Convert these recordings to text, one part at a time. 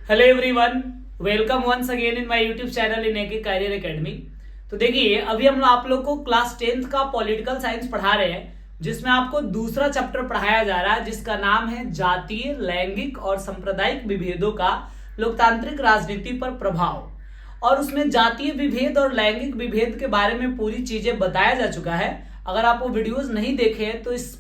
Hello everyone, welcome once again in my YouTube channel in AK Career Academy. तो देखिए, अभी हम आप लोग को क्लास 10th का पॉलिटिकल साइंस पढ़ा रहे हैं, जिसमें आपको दूसरा चैप्टर पढ़ाया जा रहा है जिसका नाम है जातीय, लैंगिक और सांप्रदायिक विभेदों का लोकतांत्रिक राजनीति पर प्रभाव। और उसमें जातीय विभेद और लैंगिक विभेद के बारे में पूरी चीजें बताया जा चुका है। अगर आप वो वीडियोज नहीं देखे हैं तो इस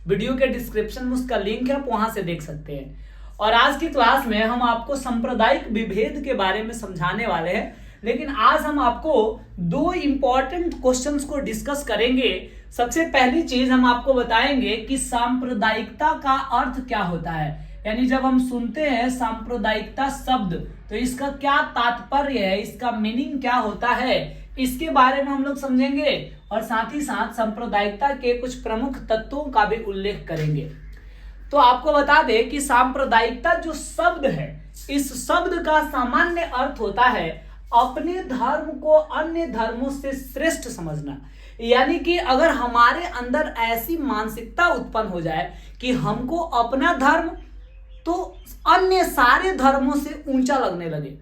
वीडियो के डिस्क्रिप्शन में उसका लिंक है, आप वहां से देख सकते हैं। और आज की क्लास में हम आपको सांप्रदायिक विभेद के बारे में समझाने वाले हैं, लेकिन आज हम आपको दो इंपॉर्टेंट क्वेश्चंस को डिस्कस करेंगे। सबसे पहली चीज हम आपको बताएंगे कि सांप्रदायिकता का अर्थ क्या होता है, यानी जब हम सुनते हैं सांप्रदायिकता शब्द तो इसका क्या तात्पर्य है, इसका मीनिंग क्या होता है, इसके बारे में हम लोग समझेंगे। और साथ ही साथ सांप्रदायिकता के कुछ प्रमुख तत्वों का भी उल्लेख करेंगे। तो आपको बता दें कि सांप्रदायिकता जो शब्द है, इस शब्द का सामान्य अर्थ होता है अपने धर्म को अन्य धर्मों से श्रेष्ठ समझना। यानी कि अगर हमारे अंदर ऐसी मानसिकता उत्पन्न हो जाए कि हमको अपना धर्म तो अन्य सारे धर्मों से ऊंचा लगने लगे।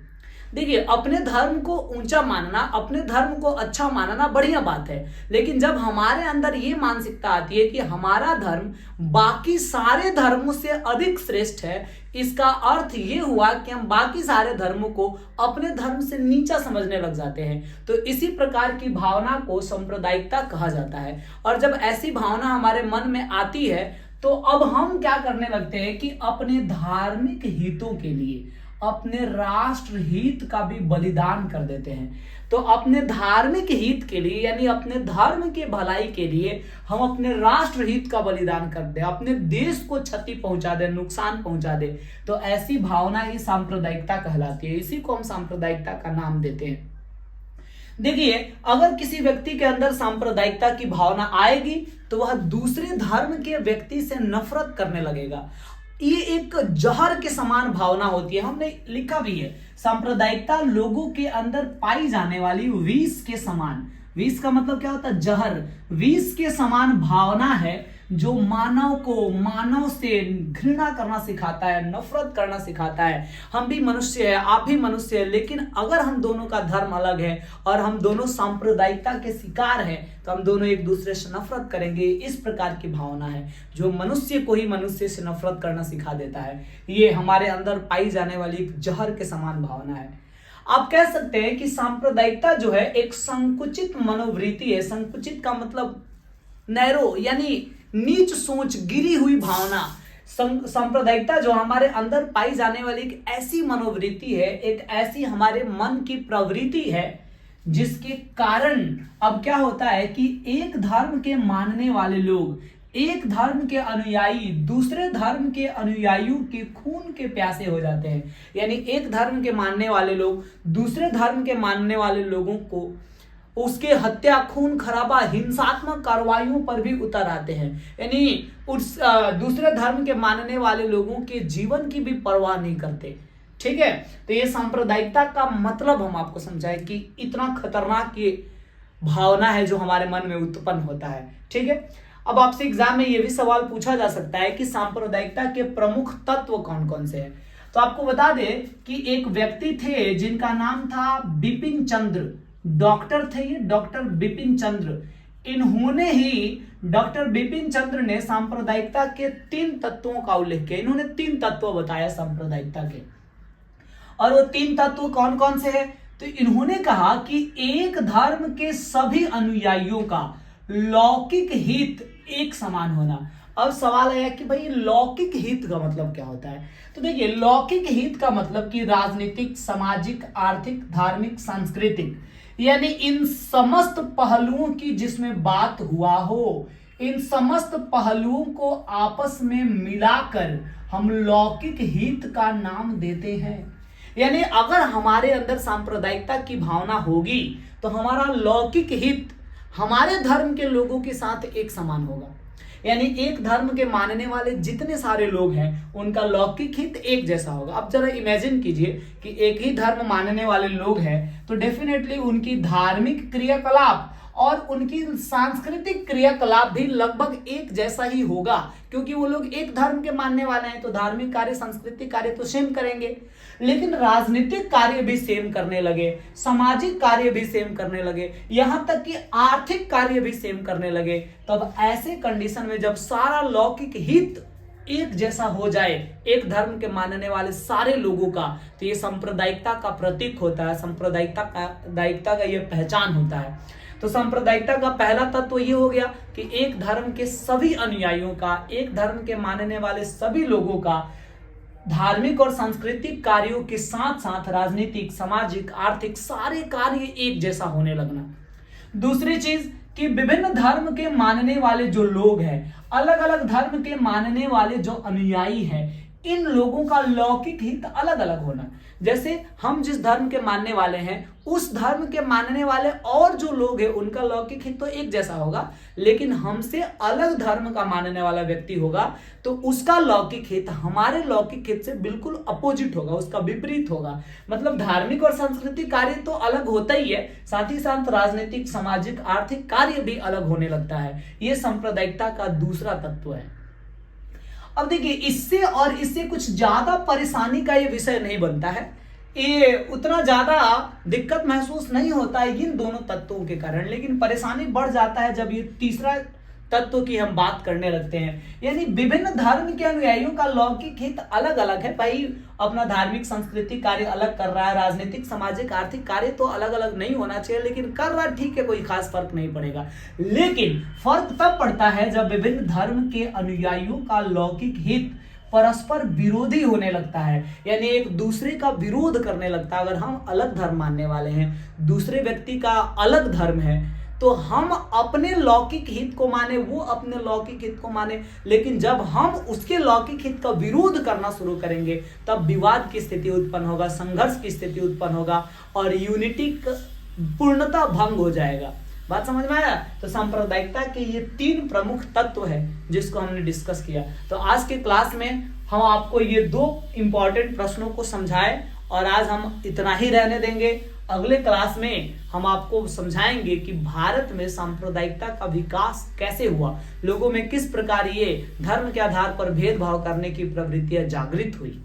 देखिए, अपने धर्म को ऊंचा मानना, अपने धर्म को अच्छा मानना बढ़िया बात है, लेकिन जब हमारे अंदर ये मानसिकता आती है कि हमारा धर्म बाकी सारे धर्मों से अधिक श्रेष्ठ है, इसका अर्थ ये हुआ कि हम बाकी सारे धर्मों को अपने धर्म से नीचा समझने लग जाते हैं। तो इसी प्रकार की भावना को सांप्रदायिकता कहा जाता है। और जब ऐसी भावना हमारे मन में आती है तो अब हम क्या करने लगते हैं कि अपने धार्मिक हितों के लिए, अपने राष्ट्र हित का भी बलिदान कर देते हैं। तो अपने धार्मिक हित के लिए, यानी अपने धर्म के भलाई के लिए हम अपने राष्ट्र हित का बलिदान कर दे, अपने देश को क्षति पहुंचा दे, नुकसान पहुंचा दे, तो ऐसी भावना ही सांप्रदायिकता कहलाती है। इसी को हम सांप्रदायिकता का नाम देते हैं। देखिए, अगर किसी व्यक्ति के अंदर सांप्रदायिकता की भावना आएगी तो वह दूसरे धर्म के व्यक्ति से नफरत करने लगेगा। ये एक जहर के समान भावना होती है, हमने लिखा भी है। सांप्रदायिकता लोगों के अंदर पाई जाने वाली विष के समान, विष का मतलब क्या होता है? जहर। विष के समान भावना है जो मानव को मानव से घृणा करना सिखाता है, नफरत करना सिखाता है। हम भी मनुष्य है, आप भी मनुष्य है, लेकिन अगर हम दोनों का धर्म अलग है और हम दोनों सांप्रदायिकता के शिकार हैं तो हम दोनों एक दूसरे से नफरत करेंगे। इस प्रकार की भावना है जो मनुष्य को ही मनुष्य से नफरत करना सिखा देता है। ये हमारे अंदर पाई जाने वाली एक जहर के समान भावना है। आप कह सकते हैं कि सांप्रदायिकता जो है एक संकुचित मनोवृत्ति है। संकुचित का मतलब नैरो, यानी नीच सोच, गिरी हुई भावना। सांप्रदायिकता जो हमारे अंदर पाई जाने वाली एक ऐसी मनोवृत्ति है, एक ऐसी हमारे मन की प्रवृत्ति है जिसके कारण अब क्या होता है कि एक धर्म के मानने वाले लोग, एक धर्म के अनुयायी दूसरे धर्म के अनुयायियों के खून के प्यासे हो जाते हैं। यानी एक धर्म के मानने वाले लोग दूसरे धर्म के मानने वाले लोगों को उसके हत्या, खून खराबा, हिंसात्मक कार्रवाइयों पर भी उतर आते हैं। यानी उस दूसरे धर्म के मानने वाले लोगों के जीवन की भी परवाह नहीं करते। ठीक है, तो ये सांप्रदायिकता का मतलब हम आपको समझाएं कि इतना खतरनाक ये भावना है जो हमारे मन में उत्पन्न होता है। ठीक है, अब आपसे एग्जाम में ये भी सवाल पूछा जा सकता है कि सांप्रदायिकता के प्रमुख तत्व कौन कौन से हैं। तो आपको बता दें कि एक व्यक्ति थे जिनका नाम था बिपिन चंद्र, डॉक्टर थे ये, डॉक्टर बिपिन चंद्र। इन्होंने ही, डॉक्टर बिपिन चंद्र ने सांप्रदायिकता के 3 तत्वों का उल्लेख किया। इन्होंने 3 तत्व बताया सांप्रदायिकता के, और वो 3 तत्व कौन कौन से हैं? तो इन्होंने कहा कि एक धर्म के सभी अनुयायियों का लौकिक हित एक समान होना। अब सवाल आया कि भाई लौकिक हित का मतलब क्या होता है? तो देखिए, लौकिक हित का मतलब कि राजनीतिक, सामाजिक, आर्थिक, धार्मिक, सांस्कृतिक, यानी इन समस्त पहलुओं की जिसमें बात हुआ हो, इन समस्त पहलुओं को आपस में मिलाकर हम लौकिक हित का नाम देते हैं। यानी अगर हमारे अंदर सांप्रदायिकता की भावना होगी तो हमारा लौकिक हित हमारे धर्म के लोगों के साथ एक समान होगा। यानी एक धर्म के मानने वाले जितने सारे लोग हैं उनका लौकिक हित एक जैसा होगा। अब जरा इमेजिन कीजिए कि एक ही धर्म मानने वाले लोग हैं तो डेफिनेटली उनकी धार्मिक क्रियाकलाप और उनकी सांस्कृतिक क्रियाकलाप भी लगभग एक जैसा ही होगा, क्योंकि वो लोग एक धर्म के मानने वाले हैं तो धार्मिक कार्य, सांस्कृतिक कार्य तो सेम करेंगे। लेकिन राजनीतिक कार्य भी सेम करने लगे, सामाजिक कार्य भी सेम करने लगे, यहां तक कि आर्थिक कार्य भी सेम करने लगे, तब ऐसे कंडीशन में जब सारा लौकिक हित एक जैसा हो जाए एक धर्म के मानने वाले सारे लोगों का, तो ये सांप्रदायिकता का प्रतीक होता है, सांप्रदायिकता का ये पहचान होता है। तो सांप्रदायिकता का पहला तत्व ये हो गया कि एक धर्म के सभी अनुयायियों का, एक धर्म के मानने वाले सभी लोगों का धार्मिक और सांस्कृतिक कार्यों के साथ साथ राजनीतिक, सामाजिक, आर्थिक सारे कार्य एक जैसा होने लगना। दूसरी चीज कि विभिन्न धर्म के मानने वाले जो लोग हैं, अलग अलग धर्म के मानने वाले जो अनुयायी हैं, इन लोगों का लौकिक हित अलग अलग होना। जैसे हम जिस धर्म के मानने वाले हैं, उस धर्म के मानने वाले और जो लोग हैं उनका लौकिक हित तो एक जैसा होगा, लेकिन हमसे अलग धर्म का मानने वाला व्यक्ति होगा तो उसका लौकिक हित हमारे लौकिक हित से बिल्कुल अपोजिट होगा, उसका विपरीत होगा। मतलब धार्मिक और सांस्कृतिक कार्य तो अलग होता ही है, साथ ही साथ राजनीतिक, सामाजिक, आर्थिक कार्य भी अलग होने लगता है। यह सांप्रदायिकता का दूसरा तत्व है। अब देखिए, इससे कुछ ज्यादा परेशानी का ये विषय नहीं बनता है, ये उतना ज्यादा दिक्कत महसूस नहीं होता है इन दोनों तत्वों के कारण, लेकिन परेशानी बढ़ जाता है जब ये तीसरा तत्व की हम बात करने लगते हैं। यानी विभिन्न धर्म के अनुयायियों का लौकिक हित अलग अलग है। भाई अपना धार्मिक सांस्कृतिक कार्य अलग कर रहा है, राजनीतिक, सामाजिक, आर्थिक कार्य तो अलग अलग नहीं होना चाहिए, लेकिन कर रहा ठीक है, कोई खास फर्क नहीं पड़ेगा। लेकिन फर्क तब पड़ता है जब विभिन्न धर्म के अनुयायियों का लौकिक हित परस्पर विरोधी होने लगता है, यानी एक दूसरे का विरोध करने लगता है। अगर हम अलग धर्म मानने वाले हैं, दूसरे व्यक्ति का अलग धर्म है, तो हम अपने लौकिक हित को माने, वो अपने लौकिक हित को माने, लेकिन जब हम उसके लौकिक हित का विरोध करना शुरू करेंगे तब विवाद की स्थिति उत्पन्न होगा, संघर्ष की स्थिति उत्पन्न होगा और यूनिटी पूर्णता भंग हो जाएगा। बात समझ में आया? तो सांप्रदायिकता के ये 3 प्रमुख तत्व है जिसको हमने डिस्कस किया। तो आज के क्लास में हम आपको ये 2 इंपॉर्टेंट प्रश्नों को समझाए और आज हम इतना ही रहने देंगे। अगले क्लास में हम आपको समझाएंगे कि भारत में सांप्रदायिकता का विकास कैसे हुआ, लोगों में किस प्रकार ये धर्म के आधार पर भेदभाव करने की प्रवृत्तियां जागृत हुई।